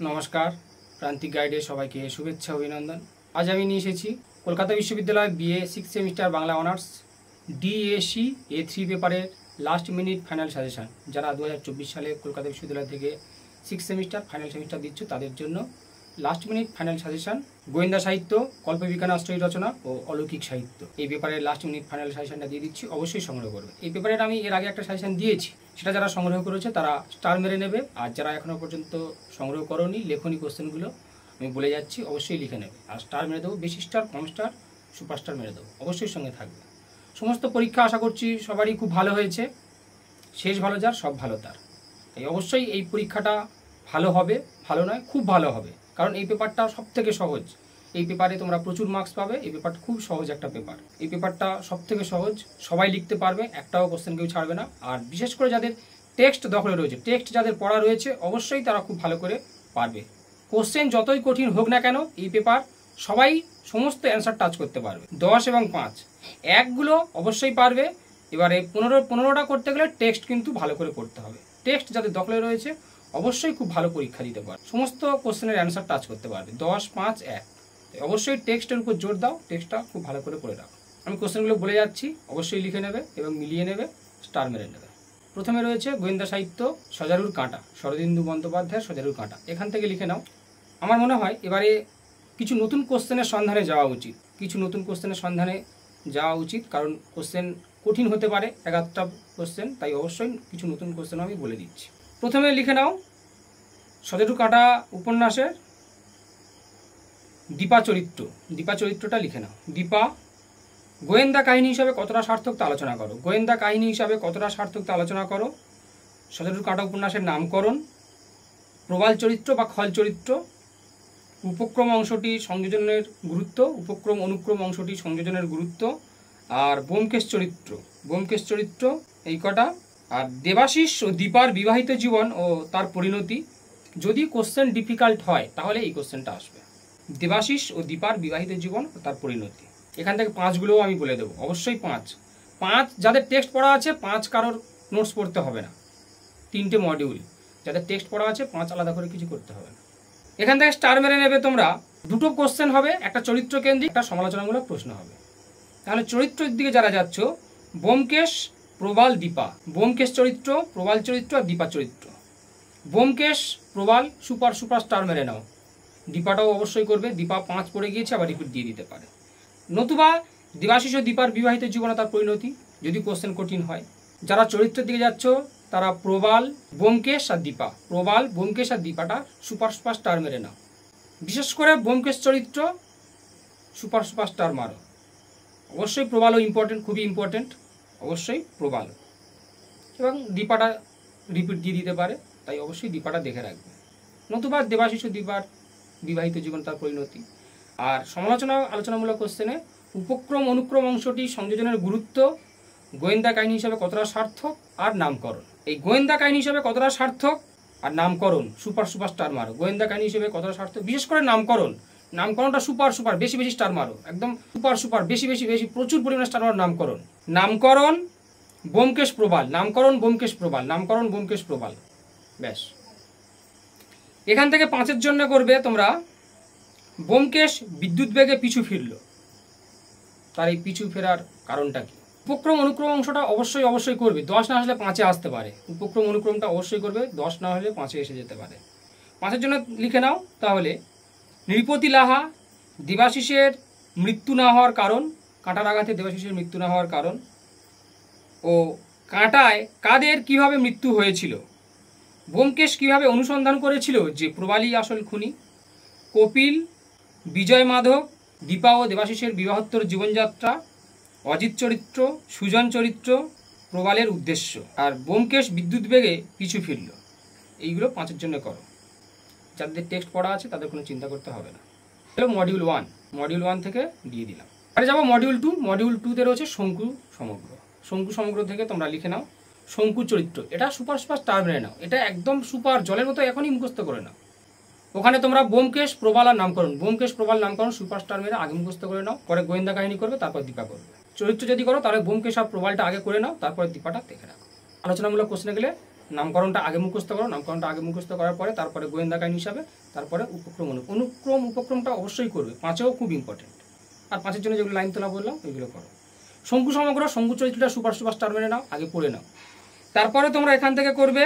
নমস্কার, প্রান্তিক গাইডে সবাইকে শুভেচ্ছা অভিনন্দন। আজ আমি নিয়ে এসেছি কলকাতা বিশ্ববিদ্যালয় BA 6 semester Bangla honours DAC A3 পেপারের লাস্ট মিনিট ফাইনাল সাজেশান। যারা 2024 সালে কলকাতা বিশ্ববিদ্যালয় থেকে 6 সেমিস্টার ফাইনাল সেমিস্টার দিচ্ছ তাদের জন্য লাস্ট মিনিট ফাইনাল সাজেশান। গোয়েন্দা সাহিত্য, কল্পবিজ্ঞান আশ্রয়ী রচনা ও অলৌকিক সাহিত্য, এই পেপারের লাস্ট মিনিট ফাইনাল সাজেশানটা দিয়ে দিচ্ছি, অবশ্যই সংগ্রহ করবে। এই পেপারের আমি এর আগে একটা সাজেশান দিয়েছি, সেটা যারা সংগ্রহ করেছে তারা স্টার মেরে নেবে, আর যারা এখনও পর্যন্ত সংগ্রহ করোনি লেখনি কোশ্চেনগুলো আমি বলে যাচ্ছি, অবশ্যই লিখে নেবে। আর স্টার মেরে দেবো, বেশি স্টার, কম স্টার, সুপারস্টার মেরে দেবো, অবশ্যই সঙ্গে থাকবে। সমস্ত পরীক্ষা আশা করছি সবারই খুব ভালো হয়েছে, শেষ ভালো যার সব ভালো তার। তাই অবশ্যই এই পরীক্ষাটা ভালো হবে, ভালো নয় খুব ভালো হবে, কারণ এই পেপারটা সব থেকে সহজ। এই পেপারে তোমরা প্রচুর মার্কস পাবে, এই পেপারটা খুব সহজ একটা পেপার। এই পেপারটা সব থেকে সহজ, সবাই লিখতে পারবে, একটাও কোশ্চেন কেউ ছাড়বে না। আর বিশেষ করে যাদের টেক্সট দখলে রয়েছে, টেক্সট যাদের পড়া রয়েছে, অবশ্যই তারা খুব ভালো করে পারবে। কোশ্চেন যতই কঠিন হোক না কেন, এই পেপার সবাই সমস্ত অ্যান্সার টাচ করতে পারবে। 10 এবং 5 একগুলো অবশ্যই পারবে। এবারে 15টা করতে গেলে টেক্সট কিন্তু ভালো করে পড়তে হবে। টেক্সট যাদের দখলে রয়েছে অবশ্যই খুব ভালো পরীক্ষা দিতে পারবে, সমস্ত কোশ্চেনের অ্যান্সার টাচ করতে পারবে। 10, 5, 1 অবশ্যই টেক্সটের উপর জোর দাও, টেক্সটটা খুব ভালো করে পড়ে রাখো। আমি কোশ্চেনগুলো বলে যাচ্ছি, অবশ্যই লিখে নেবে এবং মিলিয়ে নেবে, স্টার মেরে নেবে। প্রথমে রয়েছে গোয়েন্দা সাহিত্য, সজারুর কাঁটা, শরদিন্দু বন্দ্যোপাধ্যায়ের সজারুর কাঁটা। এখান থেকে লিখে নাও। আমার মনে হয় এবারে কিছু নতুন কোশ্চেনের সন্ধানে যাওয়া উচিত, কিছু নতুন কোশ্চেনের সন্ধানে যাওয়া উচিত, কারণ কোশ্চেন কঠিন হতে পারে এক একটা কোশ্চেন, তাই অবশ্যই কিছু নতুন কোশ্চেন আমি বলে দিচ্ছি। প্রথমে লিখে নাও সজারুর কাঁটা উপন্যাসের দীপা চরিত্র। দীপা চরিত্রটা লিখে নাও। দীপা গোয়েন্দা কাহিনী হিসাবে কতটা সার্থক তা আলোচনা করো। গোয়েন্দা কাহিনী হিসাবে কতটা সার্থক তা আলোচনা করো। সজারুর কাঁটা উপন্যাসের নামকরণ, প্রবাল চরিত্র বা খল চরিত্র, উপক্রম অংশটি সংযোজনের গুরুত্ব, উপক্রম অনুক্রম অংশটি সংযোজনের গুরুত্ব, আর ব্যোমকেশ চরিত্র। ব্যোমকেশ চরিত্র এই কটা। আর দেবাশিস ও দীপার বিবাহিত জীবন ও তার পরিণতি। যদি কোশ্চেন ডিফিকাল্ট হয় তাহলে এই কোশ্চেনটা আসবে, দেবাশিস ও দীপার বিবাহিত জীবন ও তার পরিণতি। এখান থেকে 5গুলোও আমি বলে দেবো, অবশ্যই 5 যাদের টেক্সট পড়া আছে 5 কারোর নোটস পড়তে হবে না। 3টে মডিউল, যাদের টেক্সট পড়া আছে 5 আলাদা করে কিছু করতে হবে না। এখান থেকে স্টার মেরে নেবে তোমরা। 2টো কোশ্চেন হবে, একটা চরিত্র কেন্দ্রিক, একটা সমালোচনামূলক প্রশ্ন হবে। তাহলে চরিত্রের দিকে যারা যাচ্ছ, ব্যোমকেশ, প্রবাল, দীপা। ব্যোমকেশ চরিত্র, প্রবাল চরিত্র আর দীপা চরিত্র। ব্যোমকেশ, প্রবাল সুপার স্টার মেরে নাও। দীপাটাও অবশ্যই করবে, দীপা 5 পড়ে গিয়েছে, আবার রিপিট দিয়ে দিতে পারে। নতুবা দেবাশিস ও দীপার বিবাহিত জীবন তার পরিণতি, যদি কোশ্চেন কঠিন হয়। যারা চরিত্রের দিকে যাচ্ছ তারা প্রবাল, ব্যোমকেশ আর দীপা। প্রবাল, ব্যোমকেশ আর দীপাটা সুপার স্টার মেরে নাও। বিশেষ করে ব্যোমকেশ চরিত্র সুপার স্টার মারো। অবশ্যই প্রবালও ইম্পর্টেন্ট, খুবই ইম্পর্টেন্ট, অবশ্যই প্রবাল। এবং দীপাটা রিপিট দিয়ে দিতে পারে, তাই অবশ্যই দীপাটা দেখে রাখবে। নতুবা দেবাশিস ও দীপার বিবাহিত জীবন তার পরিণতি। আর আলোচনামূলক কোশ্চেনে উপক্রম অনুক্রম অংশটি সংযোজনের গুরুত্ব, গোয়েন্দা কাহিনী হিসাবে কতটা সার্থক, আর নামকরণ। এই গোয়েন্দা কাহিনী হিসাবে কতটা সার্থক আর নামকরণ সুপার স্টার মারো। গোয়েন্দা কাহিনী হিসেবে কতটা সার্থক, বিশেষ করে নামকরণটা সুপার বেশি স্টার মারো, একদম সুপার বেশি প্রচুর পরিমাণে স্টার মারো। নামকরণ ব্যোমকেশ প্রবাল, নামকরণ ব্যোমকেশ প্রবাল, নামকরণ ব্যোমকেশ প্রবাল, ব্যাস। এখান থেকে 5-এর জন্য করবে তোমরা ব্যোমকেশ বিদ্যুৎ বেগে পিছু ফিরল, তার এই পিছু ফেরার কারণটা কি। উপক্রম অনুক্রম অংশটা অবশ্যই করবে, 10 না হলে 5-এ আসতে পারে। উপক্রম অনুক্রমটা অবশ্যই করবে, 10 না হলে 5-এ এসে যেতে পারে। 5-এর জন্য লিখে নাও তাহলে নৃপতি লাহা, দেবাশিসের মৃত্যু না হওয়ার কারণ, কাঁটার আঘাতে দেবাশিসের মৃত্যু না হওয়ার কারণ, ও কাঁটায় কাদের কিভাবে মৃত্যু হয়েছিল। ব্যোমকেশ কিভাবে অনুসন্ধান করেছিল যে প্রবালই আসল খুনি। কপিল, বিজয় মাধব, দীপা ও দেবাশিসের বিবাহোত্তর জীবনযাত্রা, অজিত চরিত্র, সুজন চরিত্র, প্রবালের উদ্দেশ্য, আর ব্যোমকেশ বিদ্যুৎ বেগে পিছু ফিরল। এইগুলো 5-এর জন্য করো। যাদের টেক্সট পড়া আছে তাদের কোনো চিন্তা করতে হবে না। মডিউল 1, মডিউল 1 থেকে দিয়ে দিলাম। আরে যাবো মডিউল 2। মডিউল 2তে রয়েছে শঙ্কু সমগ্র। শঙ্কু সমগ্র থেকে তোমরা লিখে নাও শঙ্কু চরিত্র। এটা সুপার স্টার মেরে নাও, এটা একদম সুপার জলের মতো এখনই মুখস্থ করে নাও। ওখানে তোমরা ব্যোমকেশ প্রবাল আর নামকরণ, ব্যোমকেশ প্রবাল নামকরণ সুপার স্টার মেরে আগে মুখস্থ করে নাও, পরে গোয়েন্দা কাহিনী করবে, তারপর দীপা করবে। চরিত্র যদি করো তাহলে ব্যোমকেশ আর প্রবালটা আগে করে নাও, তারপরে দীপাটা দেখে রাখো। আলোচনামূলক কোশ্চেনে গেলে নামকরণটা আগে মুখস্থ করো, নামকরণটা আগে মুখস্থ করার পরে তারপরে গোয়েন্দা কাহিনী হিসাবে, তারপরে অনুক্রম উপক্রমটা অবশ্যই করবে, 5এও খুব ইম্পর্টেন্ট। আর 5-এর জন্য যেগুলো লাইন তোলা বললাম ওইগুলো করো। শঙ্কু সমগ্র, শঙ্কু চরিত্রটা সুপার স্টার মেরে নাও, আগে পড়ে নাও। তারপরে তোমরা এখান থেকে করবে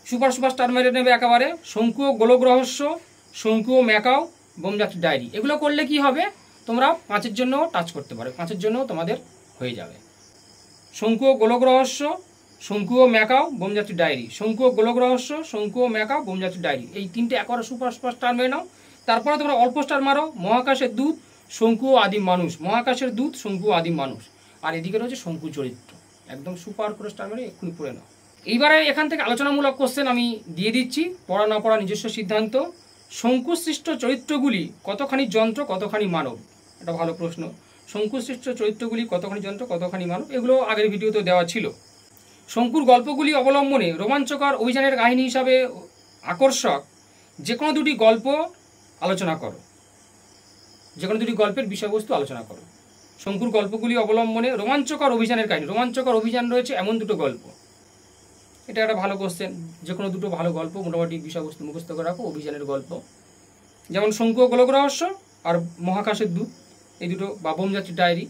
সুপার স্টার মেরে নেবে একেবারে শঙ্কু ও গোলক রহস্য, শঙ্কু ও ম্যাকাও, বোমযাত্রী ডায়েরি। এগুলো করলে কি হবে, তোমরা 5-এর জন্য টাচ করতে পারো, 5-এর জন্য তোমাদের হয়ে যাবে। শঙ্কু ও গোলক রহস্য, শঙ্কু ও ম্যাকাও, বোমযাত্রী ডায়েরি, শঙ্কু ও গোলক রহস্য, শঙ্কু ও ম্যাকাও, বোমযাত্রী ডায়েরি, এই 3টে একবারে সুপার স্টার মেরে নাও। তারপরে তোমরা অল্প স্টার মারো মহাকাশের দূত, শঙ্কু ও আদিম মানুষ, মহাকাশের দূত, শঙ্কু ও আদিম মানুষ। আর এদিকে রয়েছে শঙ্কু চরিত্র, একদম সুপার করে স্টার মেরে এক্ষুনি পড়ে নাও। এইবারে এখান থেকে আলোচনামূলক কোশ্চেন আমি দিয়ে দিচ্ছি, পড়া না পড়া নিজস্ব সিদ্ধান্ত। শঙ্কুসৃষ্ট চরিত্রগুলি কতখানি যন্ত্র কতখানি মানব? এটা ভালো প্রশ্ন। শঙ্কুসৃষ্ট চরিত্রগুলি কতখানি যন্ত্র কতখানি মানব, এগুলো আগের ভিডিওতে দেওয়া ছিল। শঙ্কুর গল্পগুলি অবলম্বনে রোমাঞ্চকর অভিযানের কাহিনী হিসাবে আকর্ষক যে কোনো দুটি গল্প আলোচনা করো, যে কোনো দুটি গল্পের বিষয়বস্তু আলোচনা করো। শঙ্কুর গল্পগুলি অবলম্বনে রোমাঞ্চকর অভিযানের কাহিনী, রোমাঞ্চকর অভিযান রয়েছে এমন দুটো গল্প, এটা একটা ভালো কোশ্চেন। যে কোনো দুটো ভালো গল্প মোটামুটি বিষয়বস্তু মুখস্থ করে রাখো, অভিযানের গল্প, যেমন শঙ্কু ও গোলক রহস্য আর মহাকাশের দূত, এই দুটো, বা বোমযাত্রী ডায়েরি।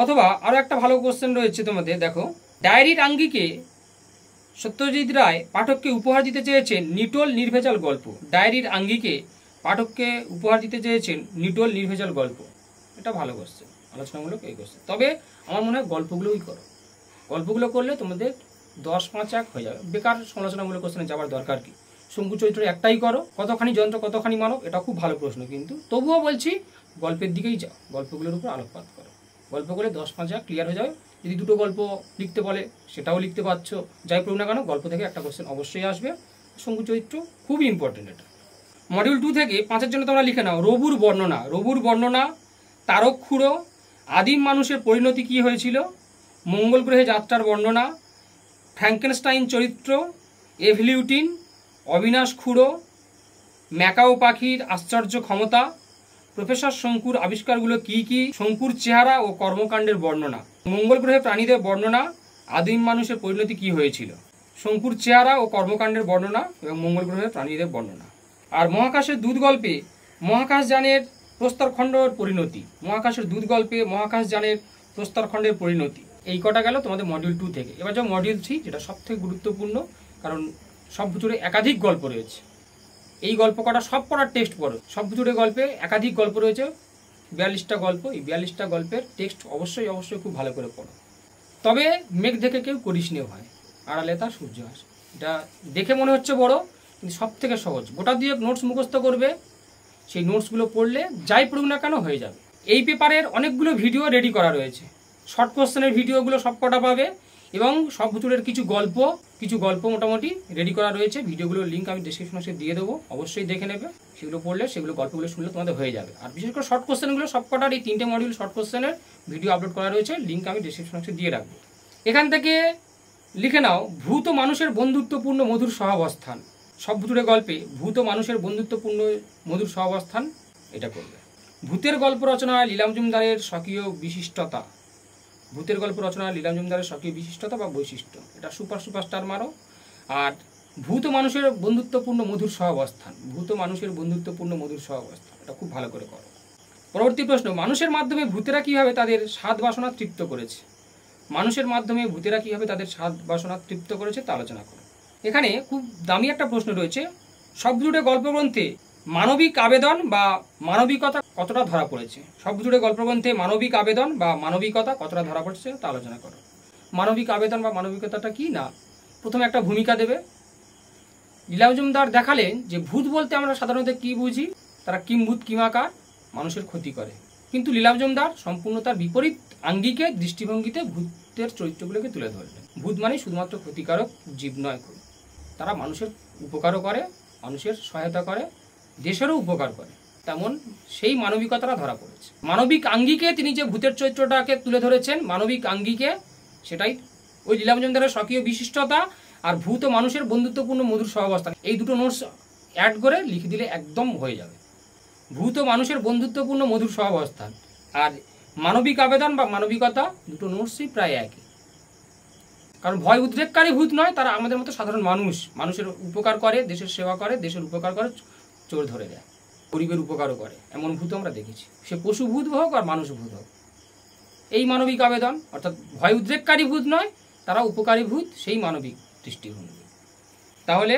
অথবা আরও একটা ভালো কোশ্চেন রয়েছে তোমাদের, দেখো, ডায়েরির আঙ্গিকে সত্যজিৎ রায় পাঠককে উপহার দিতে চেয়েছেন নিটোল নির্ভেজাল গল্প। ডায়েরির আঙ্গিকে পাঠককে উপহার দিতে চেয়েছেন নিটোল নির্ভেজাল গল্প, এটা ভালো কোশ্চেন, আলোচনামূলক এই কোশ্চেন। তবে আমার মনে হয় গল্পগুলোই করো, গল্পগুলো করলে তোমাদের 10-5-1 হয়ে যাবে, বেকার সমালোচনামূলক কোশ্চেনে যাওয়ার দরকার কি। শঙ্কু চরিত্র একটাই করো, কতখানি যন্ত্র কতখানি মানব, এটা খুব ভালো প্রশ্ন, কিন্তু তবুও বলছি গল্পের দিকেই যাও, গল্পগুলোর উপর আলোকপাত করো। গল্প করে 10-5 ক্লিয়ার হয়ে যাবে। যদি দুটো গল্প লিখতে বলে সেটাও লিখতে পারছো, যাই পড়ুক না কেন গল্প থেকে একটা কোশ্চেন অবশ্যই আসবে। শঙ্কু চরিত্র খুবই ইম্পর্টেন্ট। এটা মডিউল 2 থেকে 5-এর জন্য তোমরা লিখে নাও রবুর বর্ণনা, রবুর বর্ণনা, তারক খুঁড়ো, আদিম মানুষের পরিণতি কী হয়েছিল, মঙ্গল গ্রহে যাত্রার বর্ণনা, ফ্র্যাঙ্কেনস্টাইন চরিত্র, এভলিউটিন, অবিনাশ খুঁড়ো, ম্যাকাও পাখির আশ্চর্য ক্ষমতা, প্রফেসর শঙ্কুর আবিষ্কারগুলো কি কি, শঙ্কুর চেহারা ও কর্মকাণ্ডের বর্ণনা, মঙ্গল গ্রহে প্রাণীদের বর্ণনা, আদিম মানুষের পরিণতি কি হয়েছিল, শঙ্কুর চেহারা ও কর্মকাণ্ডের বর্ণনা এবং মঙ্গল গ্রহে প্রাণীদের বর্ণনা। আর মহাকাশের দূত গল্পে মহাকাশযানের প্রস্তরখণ্ডের পরিণতি, মহাকাশের দূত গল্পে মহাকাশযানের প্রস্তরখণ্ডের পরিণতি। এই কটা গেল তোমাদের মডিউল 2 থেকে। এবার যাও মডিউল 3, যেটা সবথেকে গুরুত্বপূর্ণ, কারণ সব জুড়ে একাধিক গল্প রয়েছে। এই গল্প কটা সব কটার টেক্সট পড়ো, সব জুড়ে গল্পে একাধিক গল্প রয়েছে, 42টা গল্প। এই 42টা গল্পের টেক্সট অবশ্যই খুব ভালো করে পড়ো। তবে মেঘ দেখে কেউ করিস নে ভাই, আড়ালে তা সূর্য আসে, এটা দেখে মনে হচ্ছে বড়, কিন্তু সব থেকে সহজ। গোটা দিয়ে নোটস মুখস্থ করবে, সেই নোটসগুলো পড়লে যাই পড়ুক না কেন হয়ে যাবে। এই পেপারের অনেকগুলো ভিডিও রেডি করা রয়েছে, শর্ট কোশ্চেনের ভিডিওগুলো সব কটা পাবে, এবং সব বছরের কিছু গল্প মোটামুটি রেডি করা রয়েছে। ভিডিওগুলোর লিঙ্ক আমি ডেসক্রিপশন বক্সে দিয়ে দেবো, অবশ্যই দেখে নেবে। সেগুলো পড়লে, সেগুলো গল্পগুলো শুনলে তোমাদের হয়ে যাবে। আর বিশেষ করে শর্ট কোশ্চেনগুলো সব কটার, এই 3টে মডিউল শর্ট কোশ্চেনের ভিডিও আপলোড করা রয়েছে, লিঙ্ক আমি ডেসক্রিপশন বক্সে দিয়ে রাখবো। এখান থেকে লিখে নাও ভূত মানুষের বন্ধুত্বপূর্ণ মধুর সহাবস্থান। সব ভূতুরে গল্পে ভূত মানুষের বন্ধুত্বপূর্ণ মধুর সহাবস্থান, এটা করবে। ভূতের গল্প রচনায় লীলা মজুমদারের স্বকীয় বিশিষ্টতা, ভূতের গল্প রচনায় লীলা মজুমদারের স্বকীয় বিশিষ্টতা বা বৈশিষ্ট্য, এটা সুপারস্টার মারো। আর ভূত মানুষের বন্ধুত্বপূর্ণ মধুর সহাবস্থান, ভূত মানুষের বন্ধুত্বপূর্ণ মধুর সহাবস্থান, এটা খুব ভালো করে করো। পরবর্তী প্রশ্ন, মানুষের মাধ্যমে ভূতেরা কীভাবে তাদের স্বাদ বাসনা তৃপ্ত করেছে, মানুষের মাধ্যমে ভূতেরা কীভাবে তাদের স্বাদ বাসনা তৃপ্ত করেছে তা আলোচনা করো। এখানে খুব দামি একটা প্রশ্ন রয়েছে, সব জুড়ে গল্পগ্রন্থে মানবিক আবেদন বা মানবিকতা কতটা ধরা পড়েছে, সব জুড়ে গল্পগ্রন্থে মানবিক আবেদন বা মানবিকতা কতটা ধরা পড়ছে তা আলোচনা করো। মানবিক আবেদন বা মানবিকতাটা কি না, প্রথমে একটা ভূমিকা দেবে। লীলা মজুমদার দেখালেন যে ভূত বলতে আমরা সাধারণত কি বুঝি, তারা কিম্ভূত কিমাকার, মানুষের ক্ষতি করে। কিন্তু লীলা মজুমদার সম্পূর্ণ তার বিপরীত আঙ্গিকে দৃষ্টিভঙ্গিতে ভূতের চরিত্রগুলোকে তুলে ধরলেন। ভূত মানে শুধুমাত্র ক্ষতিকারক জীব নয়, তারা মানুষের উপকারও করে, মানুষের সহায়তা করে, দেশেরও উপকার করে, তেমন সেই মানবিকতাটা ধরা পড়েছে। মানবিক আঙ্গিকে তিনি যে ভূতের চরিত্রটাকে তুলে ধরেছেন, মানবিক আঙ্গিকে, সেটাই ওই লীলা মজুমদারের স্বকীয় বিশিষ্টতা। আর ভূত ও মানুষের বন্ধুত্বপূর্ণ মধুর সহাবস্থান, এই দুটো নোটস অ্যাড করে লিখে দিলে একদম হয়ে যাবে। ভূত ও মানুষের বন্ধুত্বপূর্ণ মধুর সহাবস্থান আর মানবিক আবেদন বা মানবিকতা, দুটো নোটসই প্রায় একই। কারণ ভয় উদ্রেককারী ভূত নয়, তারা আমাদের মতো সাধারণ মানুষ, মানুষের উপকার করে, দেশের সেবা করে, দেশের উপকার করে, চোর ধরে দেয়, গরিবের উপকারও করে, এমন ভূত আমরা দেখেছি। সে পশু ভূত হোক আর মানুষ ভূত হোক, এই মানবিক আবেদন। অর্থাৎ ভয় উদ্রেককারী ভূত নয়, তারা উপকারী ভূত, সেই মানবিক দৃষ্টিভঙ্গি। তাহলে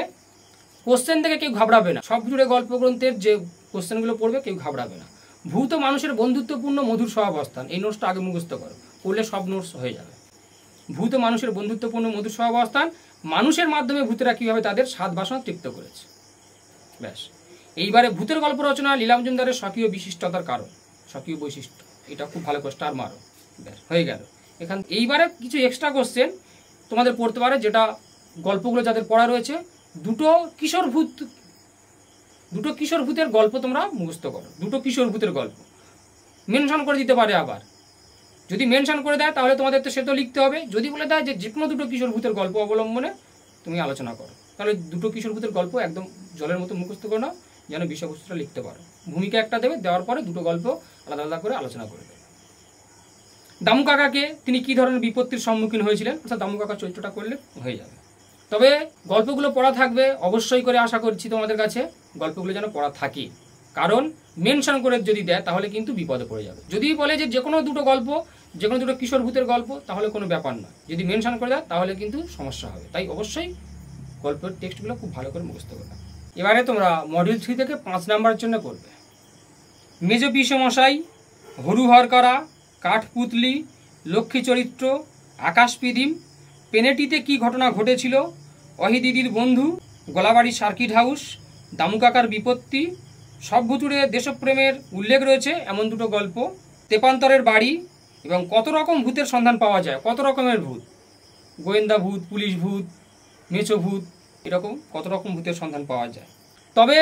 কোশ্চেন থেকে কেউ ঘাবড়াবে না, সব জুড়ে গল্প গ্রন্থের যে কোশ্চেনগুলো পড়বে কেউ ঘাবড়াবে না। ভূত মানুষের বন্ধুত্বপূর্ণ মধুর সহাবস্থান, এই নোটসটা আগে মুখস্থ করো, পড়লে সব নোটস হয়ে যাবে। ভূত মানুষের বন্ধুত্বপূর্ণ মধুর সহাবস্থান, মানুষের মাধ্যমে ভূতেরা কীভাবে তাদের স্বাদ বাসনা তৃপ্ত করেছে, ব্যাস। এইবারে ভূতের গল্প রচনা লীলা মজুমদারের স্বকীয় বিশিষ্টতার কারণ, স্বকীয় বৈশিষ্ট্য, এটা খুব ভালো করে স্টার মারো, ব্যাস হয়ে গেল। এখান এইবারে কিছু এক্সট্রা কোশ্চেন তোমাদের পড়তে পারে, যেটা গল্পগুলো যাদের পড়া রয়েছে, দুটো কিশোর ভূতের গল্প তোমরা মুখস্থ করো, দুটো কিশোর ভূতের গল্প মেনশন করে দিতে পারে। আবার যদি মেনশন করে দেয় তাহলে তোমাদের তো সে তো লিখতে হবে, যদি বলে দেয় যে কোনো দুটো কিশোর ভূতের গল্প অবলম্বনে তুমি আলোচনা করো, তাহলে দুটো কিশোর ভূতের গল্প একদম জলের মতো মুখস্থ করে নাও, যেন বিষয়বস্তুটা লিখতে পারো। ভূমিকা একটা দেবে, দেওয়ার পরে দুটো গল্প আলাদা আলাদা করে আলোচনা করে দেবে। দামু কাকাকে তিনি কী ধরনের বিপত্তির সম্মুখীন হয়েছিলেন, অর্থাৎ দামু কাকার চরিত্রটা করলে হয়ে যাবে। তবে গল্পগুলো পড়া থাকবে অবশ্যই করে, আশা করছি তোমাদের কাছে গল্পগুলো যেন পড়া থাকে, কারণ মেনশন করে যদি দেয় তাহলে কিন্তু বিপদে পড়ে যাবে। যদি বলে যে কোনো দুটো গল্প, যে কোনো দুটো কিশোর ভূতের গল্প, তাহলে কোনো ব্যাপার নয়, যদি মেনশন করে দেয় তাহলে কিন্তু সমস্যা হবে। তাই অবশ্যই গল্পের টেক্সটগুলো খুব ভালো করে মুখস্থ করবে। এবারে তোমরা মডিউল 3 থেকে 5 নাম্বারের জন্য করবে। মেজ পিসমশাই, হরুহর করা, কাঠপুতলি, লক্ষ্মী চরিত্র, আকাশ পিদিম, পেনেটিতে কি ঘটনা ঘটেছিল, অহিদিদির বন্ধু, গলাবাড়ি সার্কিট হাউস, দামু কাকার বিপত্তি, সব ভুতুড়ে দেশপ্রেমের উল্লেখ রয়েছে এমন দুটো গল্প, তেপান্তরের বাড়ি, এবং কত রকম ভূতের সন্ধান পাওয়া যায়, কত রকমের ভূত, গোয়েন্দা ভূত, পুলিশ ভূত, মেছো ভূত, এরকম কত রকম ভূতের সন্ধান পাওয়া যায়। তবে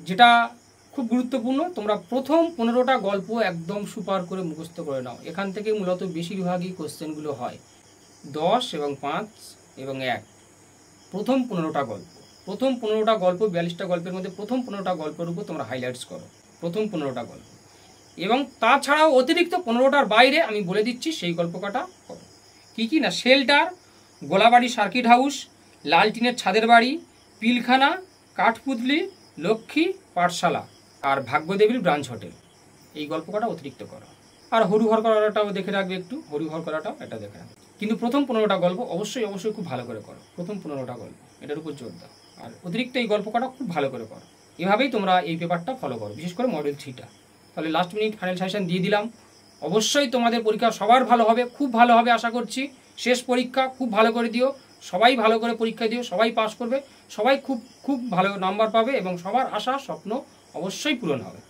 যেটা খুব গুরুত্বপূর্ণ, তোমরা প্রথম 15টা গল্প একদম সুপার করে মুখস্থ করে নাও। এখান থেকে মূলত বেশিরভাগই কোশ্চেনগুলো হয় 10 এবং 5 এবং 1, প্রথম 15টা গল্প। প্রথম 15টা গল্প, 42টা গল্পের মধ্যে প্রথম 15টা গল্পের উপর তোমরা হাইলাইটস করো, প্রথম 15টা গল্প। এবং তাছাড়াও অতিরিক্ত 15টার বাইরে আমি বলে দিচ্ছি সেই গল্প কটা করো। কী কী না, শেল্টার, গোলাবাড়ি সার্কিট হাউস, লালটিনের ছাদের বাড়ি, পিলখানা, কাঠপুতলি, লক্ষ্মী, পাঠশালা, আর ভাগ্যদেবীর ব্রাঞ্চ হোটেল, এই গল্প কটা অতিরিক্ত করো। আর হরিহর করাটাও দেখে রাখবে একটু, হরিহর করাটাও এটা দেখে রাখবে। কিন্তু প্রথম 15টা গল্প অবশ্যই অবশ্যই খুব ভালো করে করো, প্রথম 15টা গল্প এটার উপর জোর দাও। আর অতিরিক্ত এই গল্প কটা খুব ভালো করে করো। এভাবেই তোমরা এই পেপারটা ফলো করো, বিশেষ করে মডেল 3টা। তাহলে লাস্ট মিনিট ফাইনাল সাজেশন দিয়ে দিলাম। অবশ্যই তোমাদের পরীক্ষা সবার ভালো হবে, খুব ভালো হবে আশা করছি। শেষ পরীক্ষা খুব ভালো করে দিও, সবাই ভালো করে পরীক্ষা দিও, সবাই পাস করবে, সবাই খুব খুব ভালো নাম্বার পাবে এবং সবার আশা স্বপ্ন অবশ্যই পূরণ হবে।